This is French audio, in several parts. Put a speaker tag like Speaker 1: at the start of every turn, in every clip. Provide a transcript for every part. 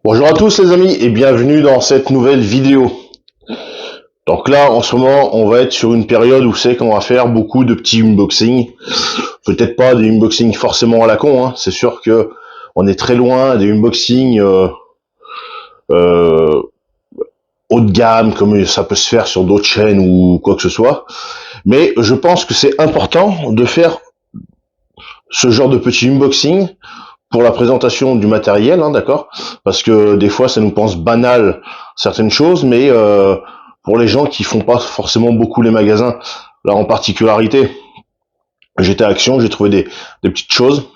Speaker 1: Bonjour à tous les amis et bienvenue dans cette nouvelle vidéo. Donc là en ce moment on va être sur une période où c'est qu'on va faire beaucoup de petits unboxings. Peut-être pas des unboxings forcément à la con, hein. C'est sûr que on est très loin des unboxings euh, haut de gamme comme ça peut se faire sur d'autres chaînes ou quoi que ce soit. Mais je pense que c'est important de faire ce genre de petits unboxings pour la présentation du matériel, hein, d'accord? Parce que des fois, ça nous pense banal certaines choses, mais pour les gens qui font pas forcément beaucoup les magasins, là en particularité, j'étais à Action, j'ai trouvé des petites choses.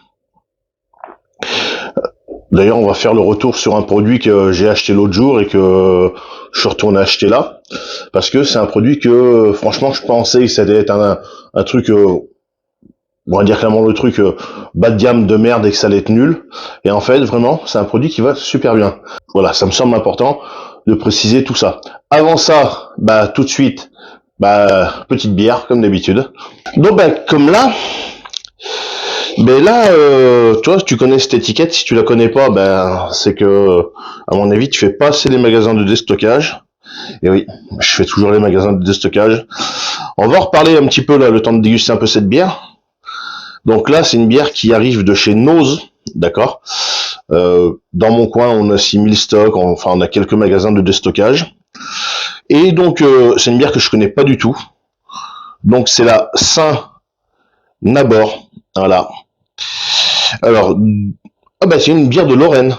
Speaker 1: D'ailleurs, on va faire le retour sur un produit que j'ai acheté l'autre jour et que je suis retourné acheter là, parce que c'est un produit que, franchement, je pensais que ça allait être un truc on va dire clairement le truc bas de gamme de merde et que ça allait être nul. Et en fait, vraiment, c'est un produit qui va super bien. Voilà, ça me semble important de préciser tout ça. Avant ça, bah tout de suite, bah petite bière comme d'habitude. Donc bah comme là, ben là, toi, tu connais cette étiquette. Si tu la connais pas, ben c'est que, à mon avis, tu fais pas assez les magasins de déstockage. Et oui, je fais toujours les magasins de déstockage. On va en reparler un petit peu là, le temps de déguster un peu cette bière. Donc là, c'est une bière qui arrive de chez Nose, d'accord. Dans mon coin, on a 6000 stocks, enfin on a quelques magasins de déstockage. Et donc, c'est une bière que je connais pas du tout. Donc c'est la Saint-Nabor, voilà. Alors, ah bah c'est une bière de Lorraine.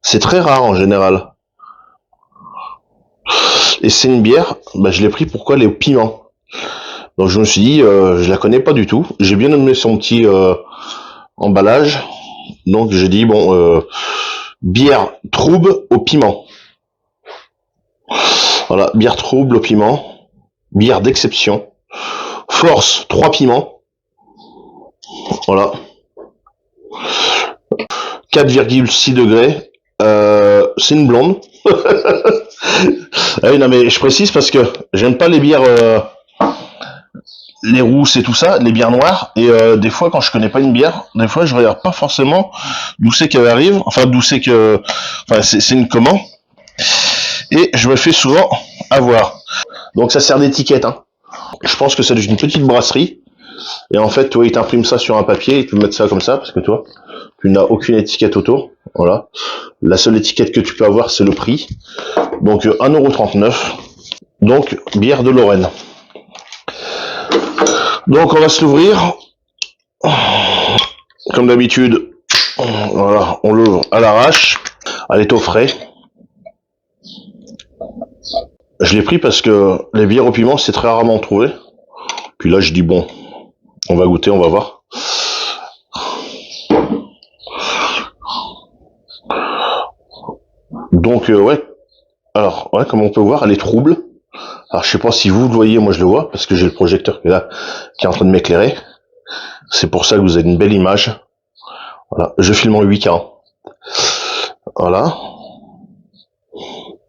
Speaker 1: C'est très rare en général. Et c'est une bière, bah je l'ai pris pourquoi elle est au piment. Donc je me suis dit, je la connais pas du tout. J'ai bien aimé son petit emballage. Donc j'ai dit, bon, bière trouble au piment. Voilà, bière trouble au piment. Bière d'exception. Force 3 piments. Voilà. 4,6 degrés. C'est une blonde. Ah oui, non mais je précise parce que j'aime pas les bières, les rousses et tout ça, les bières noires. Et des fois, quand je connais pas une bière, des fois je regarde pas forcément d'où c'est qu'elle arrive. Enfin, d'où c'est que, enfin, c'est une comment. Et je me fais souvent avoir. Donc ça sert d'étiquette. Hein. Je pense que c'est une petite brasserie. Et en fait, toi, il t'imprime ça sur un papier, il peut mettre ça comme ça, parce que toi, tu n'as aucune étiquette autour. Voilà. La seule étiquette que tu peux avoir, c'est le prix. Donc 1,39 €. Donc, bière de Lorraine. Donc on va se l'ouvrir. Comme d'habitude, voilà, on l'ouvre à l'arrache. Elle est au frais. Je l'ai pris parce que les bières au piment, c'est très rarement trouvé. Puis là, je dis bon, on va goûter, on va voir. Donc ouais, alors ouais, comme on peut voir, elle est trouble. Alors je sais pas si vous le voyez, moi je le vois parce que j'ai le projecteur qui est là, qui est en train de m'éclairer. C'est pour ça que vous avez une belle image. Voilà, je filme en 8K. Voilà.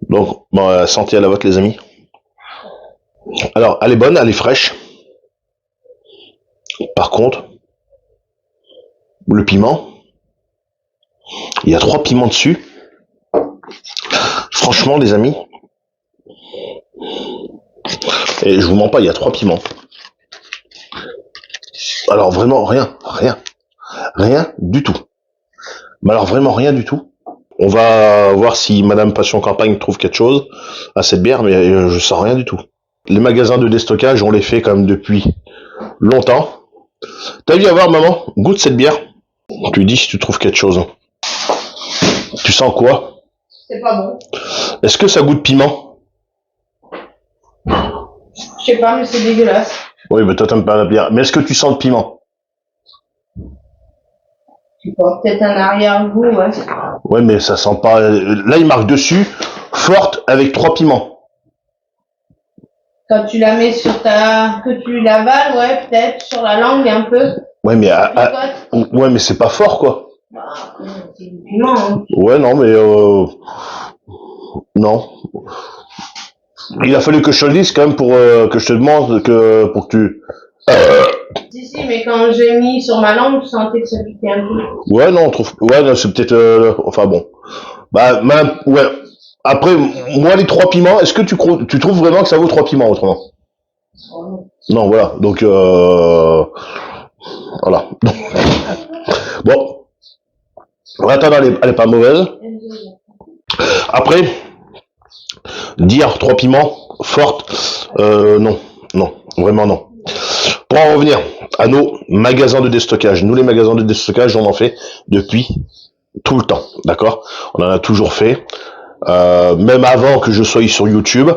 Speaker 1: Donc bon, santé à la vôtre les amis. Alors elle est bonne, elle est fraîche. Par contre, le piment, il y a 3 piments dessus. Franchement les amis, et je vous mens pas, il y a 3 piments. Alors vraiment rien du tout. Mais alors vraiment rien du tout. On va voir si Madame Passion Campagne trouve quelque chose à cette bière, mais je sens rien du tout. Les magasins de déstockage, on les fait quand même depuis longtemps. T'as vu avoir maman, goûte cette bière. Tu dis si tu trouves quelque chose. Tu sens quoi?
Speaker 2: C'est pas bon.
Speaker 1: Est-ce que ça goûte piment?
Speaker 2: Je sais pas, mais c'est dégueulasse.
Speaker 1: Oui, mais toi t'aimes pas la bière. Mais est-ce que tu sens le piment?
Speaker 2: Je sais pas, peut-être un arrière-goût, ouais.
Speaker 1: Ouais, mais ça sent pas. Là, il marque dessus, forte avec 3 piments.
Speaker 2: Quand tu la mets sur que tu l'avales, ouais, peut-être, sur la langue un peu.
Speaker 1: Ouais, mais
Speaker 2: Picote.
Speaker 1: ouais, mais c'est pas fort, quoi.
Speaker 2: Bah, c'est du piment, hein.
Speaker 1: Ouais, non, mais non. Il a fallu que je te le dise quand même pour que je te demande pour que tu.
Speaker 2: Si, mais quand j'ai mis sur ma langue, je sentais que ça piquait un peu.
Speaker 1: Ouais, non, on trouve. Ouais, non, c'est peut-être. Enfin bon. Bah, ouais. Après, moi, les 3 piments, est-ce que tu trouves vraiment que ça vaut 3 piments autrement? Non, voilà. Donc, voilà. Bon, attends, elle est pas mauvaise. Après, dire 3 piments fortes, non, non, vraiment non. Pour en revenir à nos magasins de déstockage, nous les magasins de déstockage, on en fait depuis tout le temps, d'accord? On en a toujours fait. Même avant que je sois sur YouTube,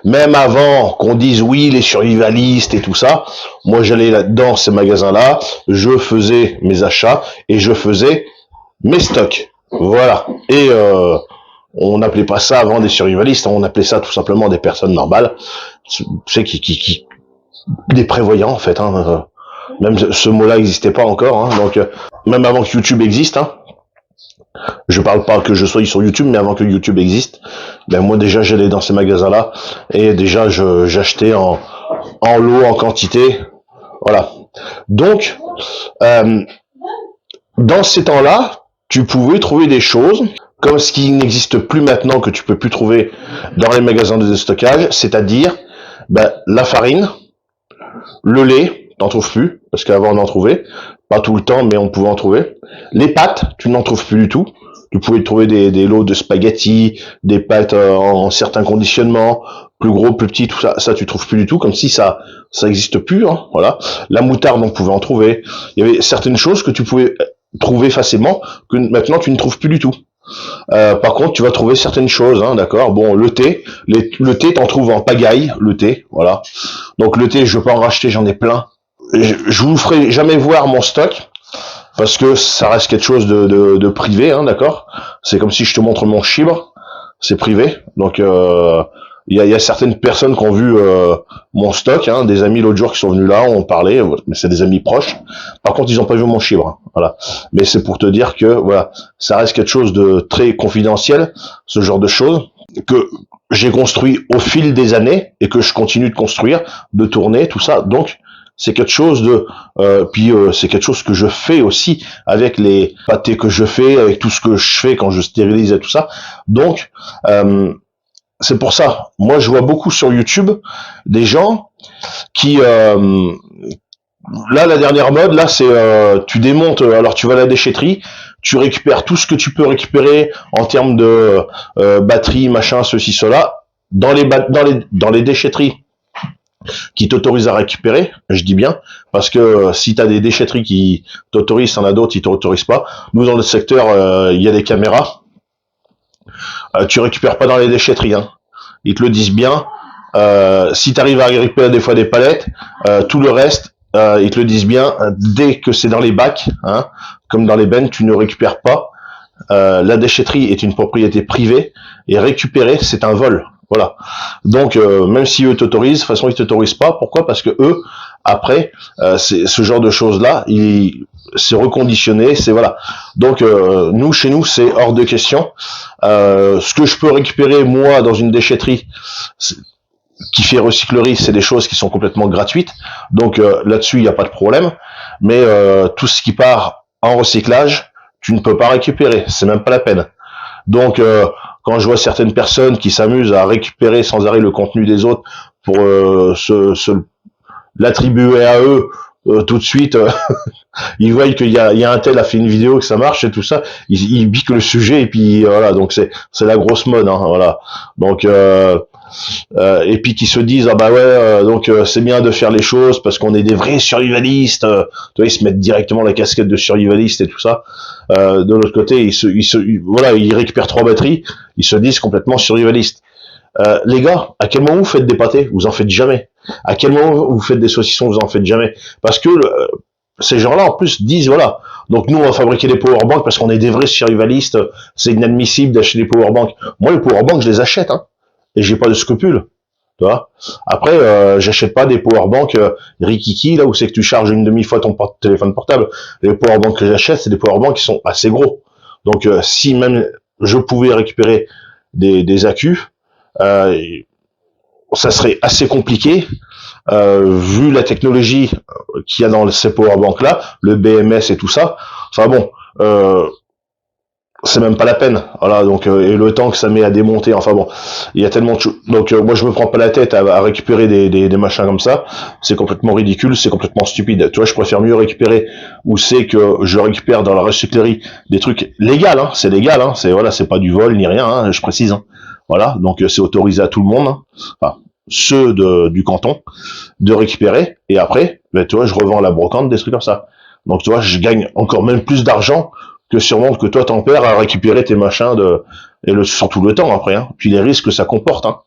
Speaker 1: même avant qu'on dise oui les survivalistes et tout ça, moi j'allais dans ces magasins-là, je faisais mes achats et je faisais mes stocks. Voilà. Et on n'appelait pas ça avant des survivalistes, on appelait ça tout simplement des personnes normales, c'est qui des prévoyants en fait. Hein. Même ce mot-là n'existait pas encore, hein. Donc même avant que YouTube existe. Hein, je parle pas que je sois sur YouTube, mais avant que YouTube existe, ben moi déjà j'allais dans ces magasins-là et déjà j'achetais en lot, en quantité, voilà. Donc dans ces temps-là, tu pouvais trouver des choses comme ce qui n'existe plus maintenant, que tu peux plus trouver dans les magasins de déstockage, c'est-à-dire ben, la farine, le lait, t'en trouves plus, parce qu'avant on en trouvait, pas tout le temps, mais on pouvait en trouver. Les pâtes, tu n'en trouves plus du tout. Tu pouvais trouver des lots de spaghettis, des pâtes en certains conditionnements, plus gros, plus petits, tout ça, ça tu trouves plus du tout, comme si ça existe plus. Hein, voilà. La moutarde, on pouvait en trouver. Il y avait certaines choses que tu pouvais trouver facilement que maintenant tu ne trouves plus du tout. Par contre, tu vas trouver certaines choses, hein, d'accord. Bon, le thé, le thé, t'en trouves en pagaille, le thé, voilà. Donc le thé, je peux en racheter, j'en ai plein. Je vous ferai jamais voir mon stock parce que ça reste quelque chose de privé, hein, d'accord. C'est comme si je te montre mon chibre, c'est privé. Donc il y a certaines personnes qui ont vu mon stock, hein, des amis l'autre jour qui sont venus là, on parlait, mais c'est des amis proches. Par contre, ils n'ont pas vu mon chibre, hein, voilà. Mais c'est pour te dire que voilà, ça reste quelque chose de très confidentiel, ce genre de choses que j'ai construit au fil des années et que je continue de construire, de tourner, tout ça. Donc c'est quelque chose de c'est quelque chose que je fais aussi avec les pâtés que je fais, avec tout ce que je fais quand je stérilise et tout ça. Donc c'est pour ça, moi je vois beaucoup sur YouTube des gens qui là la dernière mode là c'est tu démontes, alors tu vas à la déchetterie, tu récupères tout ce que tu peux récupérer en termes de batterie, machin, ceci, cela, dans les déchetteries qui t'autorisent à récupérer, je dis bien, parce que si tu as des déchetteries qui t'autorisent, t'en as d'autres qui t'autorisent pas. Nous dans le secteur, il y a des caméras. Tu récupères pas dans les déchetteries, hein. Ils te le disent bien. Si tu arrives à récupérer des fois des palettes, tout le reste, ils te le disent bien. Dès que c'est dans les bacs, hein, comme dans les bennes, tu ne récupères pas. La déchetterie est une propriété privée et récupérer, c'est un vol. Voilà. Donc même si eux t'autorisent, de toute façon ils t'autorisent pas. Pourquoi? Parce que eux, après, c'est ce genre de choses là, c'est reconditionné, c'est voilà. Donc nous, chez nous, c'est hors de question. Ce que je peux récupérer moi dans une déchetterie qui fait recyclerie, c'est des choses qui sont complètement gratuites. Donc là-dessus, il n'y a pas de problème. Mais tout ce qui part en recyclage, tu ne peux pas récupérer. C'est même pas la peine. Donc quand je vois certaines personnes qui s'amusent à récupérer sans arrêt le contenu des autres pour l'attribuer à eux tout de suite, ils voient qu'il y a un tel a fait une vidéo, que ça marche et tout ça, ils piquent le sujet et puis voilà, donc c'est la grosse mode, hein, voilà. Donc et puis qui se disent ah bah ouais donc c'est bien de faire les choses parce qu'on est des vrais survivalistes, tu vois, ils se mettent directement la casquette de survivaliste et tout ça. De l'autre côté voilà, ils récupèrent 3 batteries, ils se disent complètement survivalistes. Les gars, à quel moment vous faites des pâtés? Vous en faites jamais. À quel moment vous faites des saucissons? Vous en faites jamais. Parce que ces gens-là, en plus, disent, voilà, donc nous, on va fabriquer des powerbanks parce qu'on est des vrais survivalistes, c'est inadmissible d'acheter des powerbanks. Moi, les powerbanks, je les achète, hein, et j'ai pas de scrupules. Tu vois. Après, j'achète pas des powerbanks rikiki, là où c'est que tu charges une demi-fois ton téléphone portable. Les powerbanks que j'achète, c'est des powerbanks qui sont assez gros. Donc, si même je pouvais récupérer des accus, ça serait assez compliqué vu la technologie qu'il y a dans ces powerbanks là, le BMS et tout ça. Enfin bon, c'est même pas la peine. Voilà, donc et le temps que ça met à démonter, enfin bon, il y a tellement de choses. Donc moi je me prends pas la tête à récupérer des machins comme ça. C'est complètement ridicule, c'est complètement stupide. Tu vois, je préfère mieux récupérer où c'est que je récupère dans la recyclerie des trucs légaux, hein, c'est légal, hein, c'est voilà, c'est pas du vol ni rien, hein, je précise. Hein. Voilà, donc c'est autorisé à tout le monde, hein. Enfin, ceux du canton, de récupérer, et après, ben, tu vois, je revends à la brocante des trucs comme ça. Donc tu vois, je gagne encore même plus d'argent que sûrement que toi t'en perds à récupérer tes machins et surtout le temps après, hein. Puis les risques que ça comporte, hein.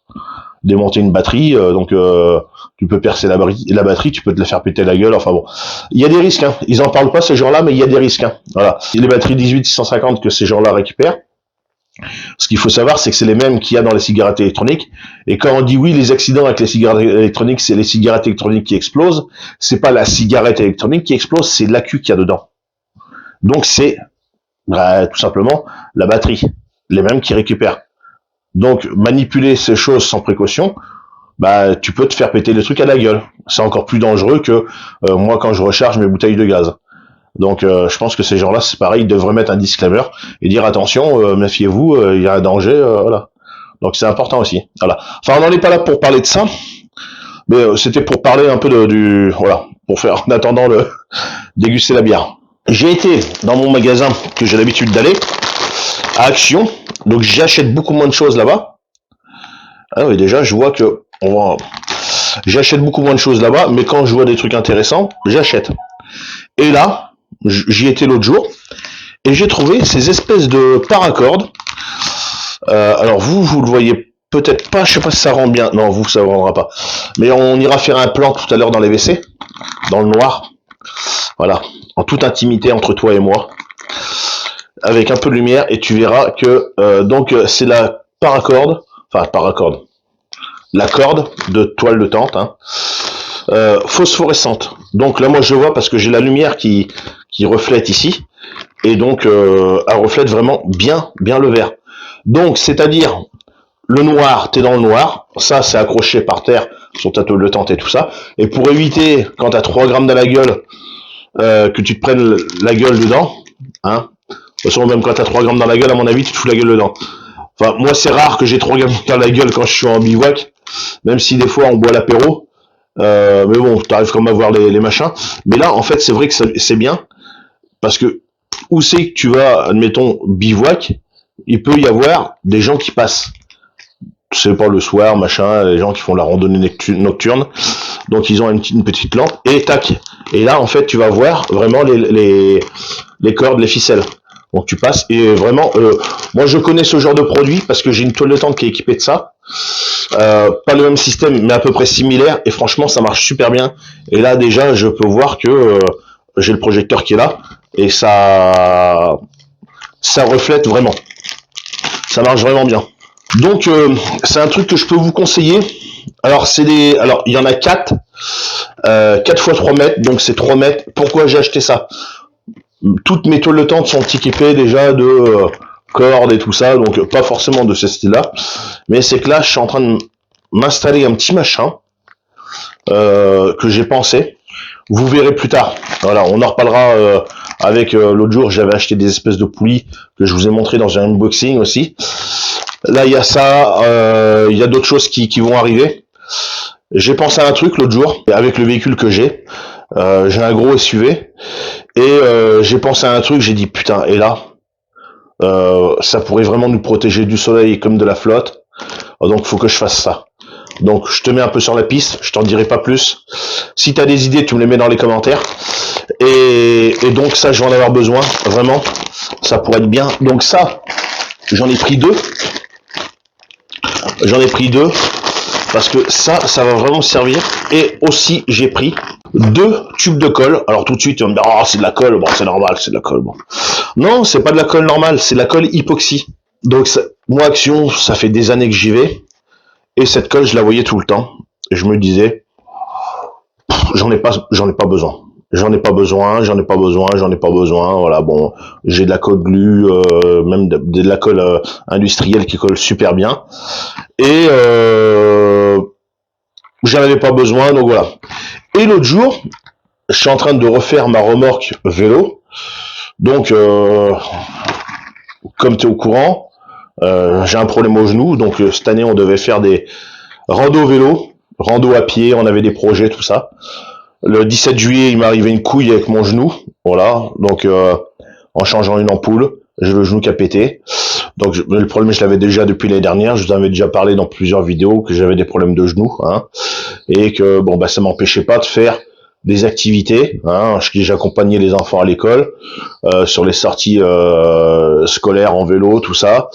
Speaker 1: Démonter une batterie, donc tu peux percer la batterie, tu peux te la faire péter la gueule, enfin bon. Il y a des risques, hein. Ils en parlent pas ces gens-là, mais il y a des risques, hein. Voilà. Les batteries 18650 que ces gens-là récupèrent, ce qu'il faut savoir, c'est que c'est les mêmes qu'il y a dans les cigarettes électroniques. Et quand on dit oui, les accidents avec les cigarettes électroniques, c'est les cigarettes électroniques qui explosent, c'est pas la cigarette électronique qui explose, c'est l'accu qu'il y a dedans. Donc c'est tout simplement la batterie, les mêmes qui récupèrent. Donc manipuler ces choses sans précaution, bah tu peux te faire péter les trucs à la gueule. C'est encore plus dangereux que moi quand je recharge mes bouteilles de gaz. Donc je pense que ces gens-là, c'est pareil, ils devraient mettre un disclaimer et dire attention, méfiez-vous, il y a un danger, voilà. Donc c'est important aussi. Voilà. Enfin, on n'en est pas là pour parler de ça, mais c'était pour parler un peu voilà, pour faire en attendant le déguster la bière. J'ai été dans mon magasin que j'ai l'habitude d'aller à Action, donc j'achète beaucoup moins de choses là-bas. Ah oui, déjà, je vois que j'achète beaucoup moins de choses là-bas, mais quand je vois des trucs intéressants, j'achète. Et là, j'y étais l'autre jour, et j'ai trouvé ces espèces de paracordes. Alors vous le voyez peut-être pas, je sais pas si ça rend bien. Non, vous, ça ne rendra pas. Mais on ira faire un plan tout à l'heure dans les WC, dans le noir. Voilà, en toute intimité entre toi et moi, avec un peu de lumière, et tu verras que donc c'est la paracorde, la corde de toile de tente, hein, phosphorescente. Donc là, moi, je vois parce que j'ai la lumière qui reflète ici, et donc elle reflète vraiment bien le vert. Donc, c'est-à-dire le noir, t'es dans le noir, ça c'est accroché par terre sur ta toile de tente et tout ça. Et pour éviter, quand t'as 3 grammes dans la gueule, que tu te prennes la gueule dedans, hein. De toute façon, même quand t'as 3 grammes dans la gueule, à mon avis, tu te fous la gueule dedans. Enfin, moi, c'est rare que j'ai 3 grammes dans la gueule quand je suis en bivouac, même si des fois on boit l'apéro. Mais bon, t'arrives quand même à voir les machins. Mais là, en fait, c'est vrai que c'est bien, parce que où c'est que tu vas, admettons, bivouac, il peut y avoir des gens qui passent. C'est pas le soir, machin, les gens qui font la randonnée nocturne. Donc ils ont une petite lampe et tac. Et là, en fait, tu vas voir vraiment les cordes, les ficelles. Donc tu passes et vraiment, moi je connais ce genre de produit parce que j'ai une toile de tente qui est équipée de ça. Pas le même système, mais à peu près similaire. Et franchement, ça marche super bien. Et là déjà, je peux voir que j'ai le projecteur qui est là et ça reflète vraiment. Ça marche vraiment bien. Donc c'est un truc que je peux vous conseiller. Alors il y en a 4 fois 3 mètres, donc c'est 3 mètres. Pourquoi j'ai acheté ça? Toutes mes toiles de tente sont équipées déjà de cordes et tout ça, donc pas forcément de ce style-là. Mais c'est que là, je suis en train de m'installer un petit machin que j'ai pensé. Vous verrez plus tard. Voilà, on en reparlera avec l'autre jour, j'avais acheté des espèces de poulies que je vous ai montré dans un unboxing aussi. Là, il y a ça, il y a d'autres choses qui vont arriver. J'ai pensé à un truc l'autre jour, avec le véhicule que j'ai un gros SUV, et j'ai pensé à un truc, j'ai dit putain, et là, ça pourrait vraiment nous protéger du soleil comme de la flotte, donc faut que je fasse ça. Donc je te mets un peu sur la piste, je t'en dirai pas plus. Si t'as des idées, tu me les mets dans les commentaires. Et donc ça, je vais en avoir besoin, vraiment, ça pourrait être bien. Donc ça, j'en ai pris 2. Parce que ça va vraiment servir. Et aussi, j'ai pris 2 tubes de colle. Alors tout de suite, tu vas me dire, oh, c'est de la colle. Bon, c'est normal, c'est de la colle. Bon. Non, c'est pas de la colle normale, c'est de la colle époxy. Donc, moi, Action, ça fait des années que j'y vais. Et cette colle, je la voyais tout le temps. Et je me disais, j'en ai pas besoin. J'en ai pas besoin. Voilà, bon, j'ai de la colle glue, même de la colle industrielle qui colle super bien. Et j'en avais pas besoin, donc voilà. Et l'autre jour, je suis en train de refaire ma remorque vélo. Donc, comme tu es au courant, j'ai un problème au genou, donc cette année on devait faire des rando vélo, rando à pied, on avait des projets, tout ça. Le 17 juillet, il m'est arrivé une couille avec mon genou, voilà, donc en changeant une ampoule, j'ai le genou qui a pété. Donc le problème, je l'avais déjà depuis l'année dernière, je vous en avais déjà parlé dans plusieurs vidéos que j'avais des problèmes de genoux, hein, et que bon bah ça m'empêchait pas de faire des activités, hein, j'accompagnais les enfants à l'école, sur les sorties scolaires en vélo, tout ça.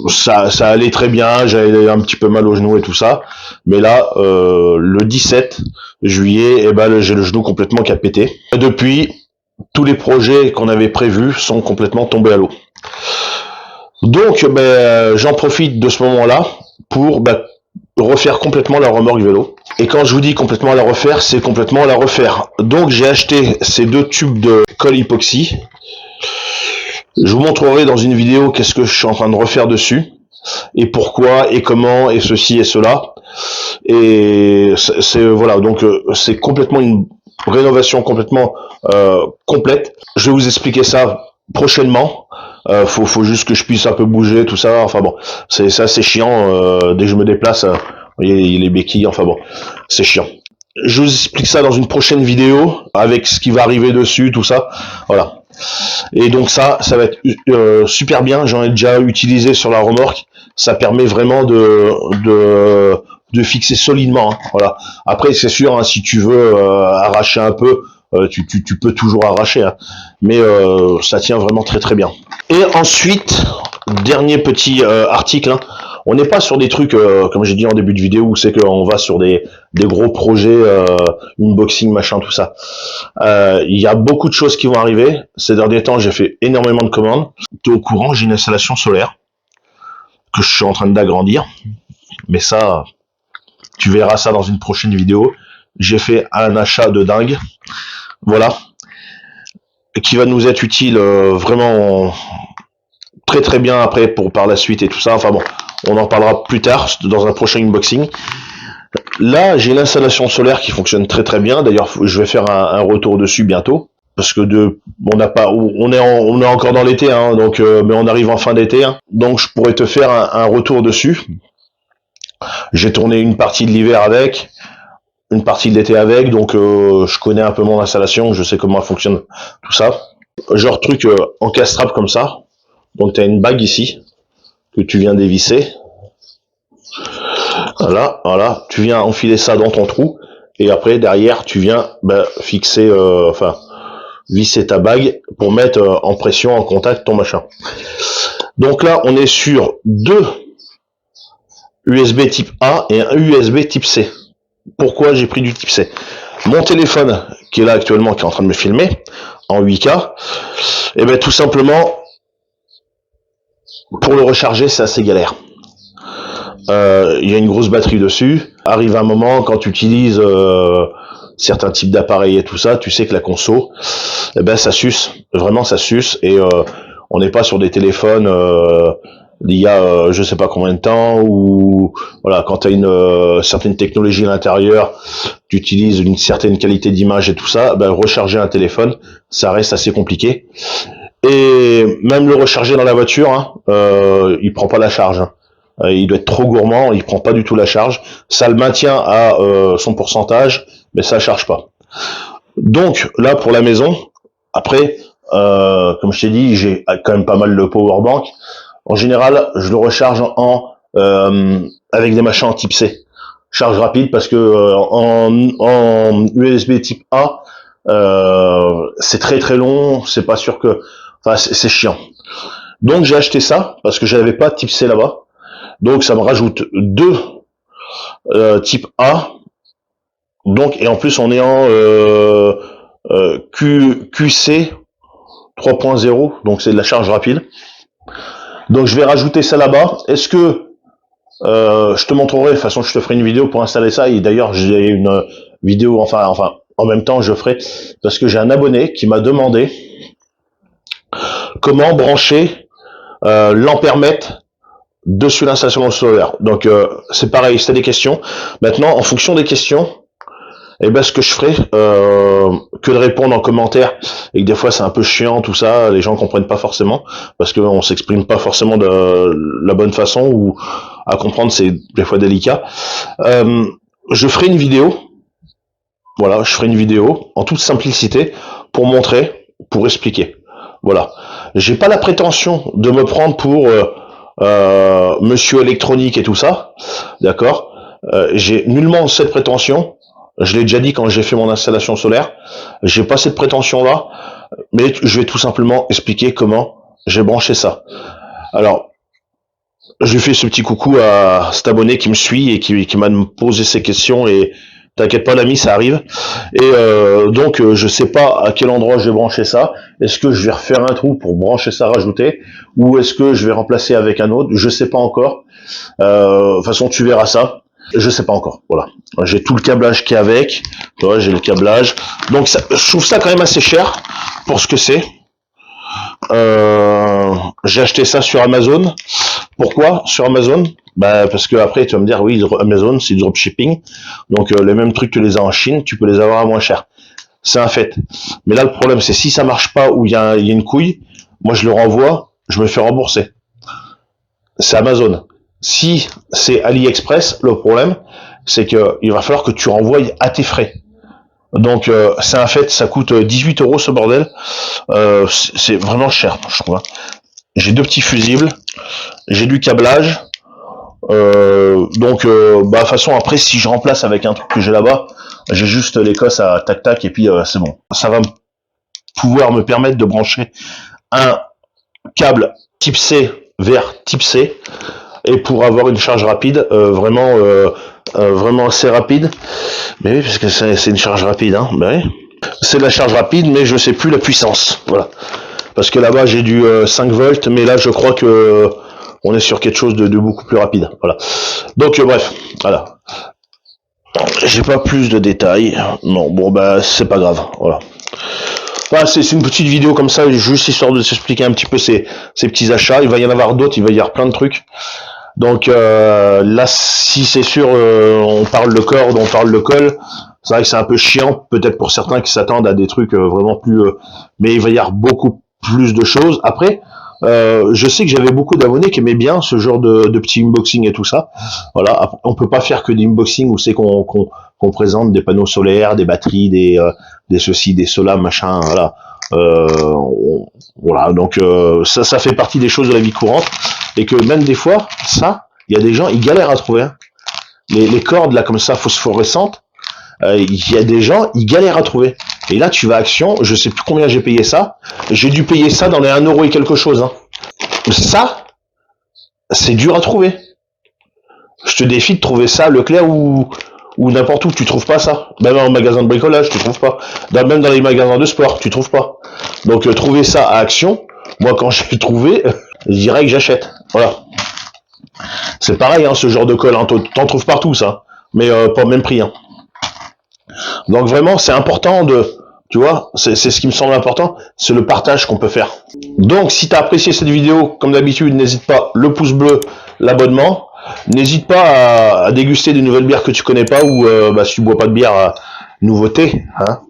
Speaker 1: Ça allait très bien, j'avais un petit peu mal au genou et tout ça, mais là, le 17 juillet, eh ben, j'ai le genou complètement qui a pété. Et depuis, tous les projets qu'on avait prévus sont complètement tombés à l'eau. Donc, j'en profite de ce moment-là pour refaire complètement la remorque vélo. Et quand je vous dis complètement la refaire, c'est complètement la refaire. Donc, j'ai acheté ces 2 tubes de colle époxy. Je vous montrerai dans une vidéo qu'est-ce que je suis en train de refaire dessus, et pourquoi, et comment, et ceci et cela. Et c'est voilà, donc c'est complètement une rénovation complètement complète. Je vais vous expliquer ça prochainement. Faut juste que je puisse un peu bouger, tout ça. Enfin bon, c'est assez chiant. Dès que je me déplace, il y a les béquilles. Enfin bon, c'est chiant. Je vous explique ça dans une prochaine vidéo avec ce qui va arriver dessus, tout ça. Voilà. Et donc ça va être super bien. J'en ai déjà utilisé sur la remorque. Ça permet vraiment de fixer solidement. Hein. Voilà. Après, c'est sûr, hein, si tu veux arracher un peu, tu peux toujours arracher. Hein. Mais ça tient vraiment très très bien. Et ensuite, dernier petit article. Hein. On n'est pas sur des trucs, comme j'ai dit en début de vidéo, où c'est qu'on va sur des gros projets, unboxing, machin, tout ça. Il y a beaucoup de choses qui vont arriver. Ces derniers temps, j'ai fait énormément de commandes. Tu es au courant, j'ai une installation solaire que je suis en train d'agrandir. Mais ça, tu verras ça dans une prochaine vidéo. J'ai fait un achat de dingue. Voilà. Qui va nous être utile vraiment très très bien après pour par la suite et tout ça. Enfin bon, on en parlera plus tard dans un prochain unboxing. Là, j'ai une installation solaire qui fonctionne très très bien. D'ailleurs, je vais faire un retour dessus bientôt. Parce que on est encore dans l'été, hein, donc mais on arrive en fin d'été, hein, donc je pourrais te faire un retour dessus. J'ai tourné une partie de l'hiver avec, une partie de l'été avec, donc je connais un peu mon installation, je sais comment elle fonctionne, tout ça. Genre truc encastrable comme ça. Donc tu as une bague ici que tu viens dévisser. Voilà, tu viens enfiler ça dans ton trou et après derrière tu viens fixer, visser ta bague pour mettre en pression, en contact ton machin. Donc là, on est sur 2 USB type A et un USB type C. Pourquoi j'ai pris du type C? Mon téléphone, qui est là actuellement, qui est en train de me filmer, en 8K, et bien tout simplement, pour le recharger, c'est assez galère. Il y a une grosse batterie dessus. Arrive un moment, quand tu utilises certains types d'appareils et tout ça, tu sais que la conso, ça suce. Vraiment, ça suce. Et on n'est pas sur des téléphones il y a je sais pas combien de temps, ou voilà, quand tu as une certaine technologie à l'intérieur, tu utilises une certaine qualité d'image et tout ça, recharger un téléphone, ça reste assez compliqué. Et même le recharger dans la voiture, hein, il prend pas la charge. Hein. Il doit être trop gourmand, il prend pas du tout la charge. Ça le maintient à son pourcentage, mais ça charge pas. Donc là pour la maison, après, comme je t'ai dit, j'ai quand même pas mal de powerbank. En général, je le recharge avec des machins en type C. Charge rapide parce que en USB type A, c'est très très long, c'est pas sûr que... Enfin, c'est chiant. Donc j'ai acheté ça parce que j'avais pas de type C là-bas. Donc ça me rajoute 2 type A. Donc, et en plus on est en QC 3.0, donc c'est de la charge rapide. Donc je vais rajouter ça là-bas. Est-ce que je te montrerai, de toute façon je te ferai une vidéo pour installer ça, et d'ailleurs j'ai une vidéo, enfin en même temps je ferai, parce que j'ai un abonné qui m'a demandé comment brancher l'ampèremètre dessus l'installation solaire. Donc c'est pareil, c'est des questions. Maintenant, en fonction des questions, Et ben ce que je ferai, que de répondre en commentaire, et que des fois c'est un peu chiant tout ça, les gens comprennent pas forcément, parce qu'on s'exprime pas forcément de la bonne façon, ou à comprendre c'est des fois délicat. Euh, je ferai une vidéo, voilà, je ferai une vidéo en toute simplicité pour montrer, pour expliquer. Voilà. J'ai pas la prétention de me prendre pour monsieur électronique et tout ça, d'accord. J'ai nullement cette prétention. Je l'ai déjà dit quand j'ai fait mon installation solaire. J'ai pas cette prétention-là, mais je vais tout simplement expliquer comment j'ai branché ça. Alors, je lui fais ce petit coucou à cet abonné qui me suit et qui m'a posé ces questions, et t'inquiète pas l'ami, ça arrive. Et donc je sais pas à quel endroit je vais brancher ça. Est-ce que je vais refaire un trou pour brancher ça, rajouter, ou est-ce que je vais remplacer avec un autre? Je sais pas encore. De toute façon tu verras ça. Je sais pas encore. Voilà. J'ai tout le câblage qui est avec. Ouais, j'ai le câblage. Donc ça, je trouve ça quand même assez cher pour ce que c'est. J'ai acheté ça sur Amazon. Pourquoi sur Amazon? Bah parce que après tu vas me dire oui, Amazon c'est du dropshipping, donc les mêmes trucs que les as en Chine, tu peux les avoir à moins cher. C'est un fait. Mais là le problème c'est si ça marche pas, ou il y a une couille, moi je le renvoie, je me fais rembourser. C'est Amazon. Si c'est AliExpress, le problème c'est que il va falloir que tu renvoies à tes frais. Donc c'est un fait, ça coûte 18 € ce bordel. C'est vraiment cher, je trouve. J'ai deux petits fusibles, j'ai du câblage. Donc, bah, de toute façon, après, si je remplace avec un truc que j'ai là-bas, j'ai juste l'Écosse à tac-tac et puis c'est bon. Ça va pouvoir me permettre de brancher un câble type C vers type C, et pour avoir une charge rapide, vraiment assez rapide. Mais oui, parce que c'est une charge rapide, hein. Bah oui. C'est de la charge rapide, mais je sais plus la puissance. Voilà. Parce que là-bas, j'ai du 5 volts, mais là, je crois que on est sur quelque chose de beaucoup plus rapide. Voilà. Donc, bref, voilà. J'ai pas plus de détails. Non, bon, bah, c'est pas grave. Voilà. Voilà, c'est une petite vidéo comme ça, juste histoire de s'expliquer un petit peu ces petits achats. Il va y en avoir d'autres, il va y avoir plein de trucs. Donc, là, si c'est sûr, on parle de corde, on parle de colle. C'est vrai que c'est un peu chiant, peut-être pour certains qui s'attendent à des trucs vraiment plus... mais il va y avoir beaucoup plus de choses. Après, je sais que j'avais beaucoup d'abonnés qui aimaient bien ce genre de petits unboxing et tout ça. Voilà, on peut pas faire que des unboxings où c'est qu'on présente des panneaux solaires, des batteries, des ceci, des cela, machin. Voilà. Voilà, donc ça fait partie des choses de la vie courante, et que même des fois, ça, il y a des gens, ils galèrent à trouver. Hein. Les cordes là comme ça phosphorescentes, il y a des gens, ils galèrent à trouver. Et là, tu vas à Action, je sais plus combien j'ai payé ça. J'ai dû payer ça dans les 1 € et quelque chose. Hein. Ça, c'est dur à trouver. Je te défie de trouver ça à Leclerc ou n'importe où. Tu trouves pas ça. Même en magasin de bricolage, tu trouves pas. Même dans les magasins de sport, tu trouves pas. Donc, trouver ça à Action, moi, quand j'ai trouvé, je dirais que j'achète. Voilà. C'est pareil, hein, ce genre de colle. Hein. T'en trouves partout, ça. Mais pas au même prix. Hein. Donc vraiment, c'est important tu vois, c'est ce qui me semble important, c'est le partage qu'on peut faire. Donc, si tu as apprécié cette vidéo, comme d'habitude, n'hésite pas, le pouce bleu, l'abonnement. N'hésite pas à déguster des nouvelles bières que tu connais pas, ou si tu bois pas de bière, nouveauté, hein.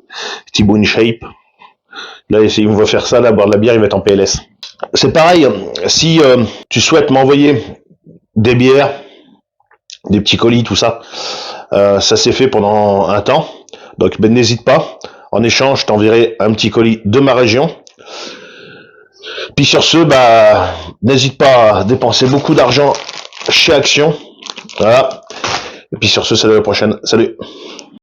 Speaker 1: Thibaut InShape. Là, il va faire ça, là, boire de la bière, il va être en PLS. C'est pareil, si tu souhaites m'envoyer des bières, des petits colis, tout ça, ça s'est fait pendant un temps. Donc n'hésite pas. En échange, je t'enverrai un petit colis de ma région. Puis sur ce, n'hésite pas à dépenser beaucoup d'argent chez Action. Voilà. Et puis sur ce, salut à la prochaine. Salut.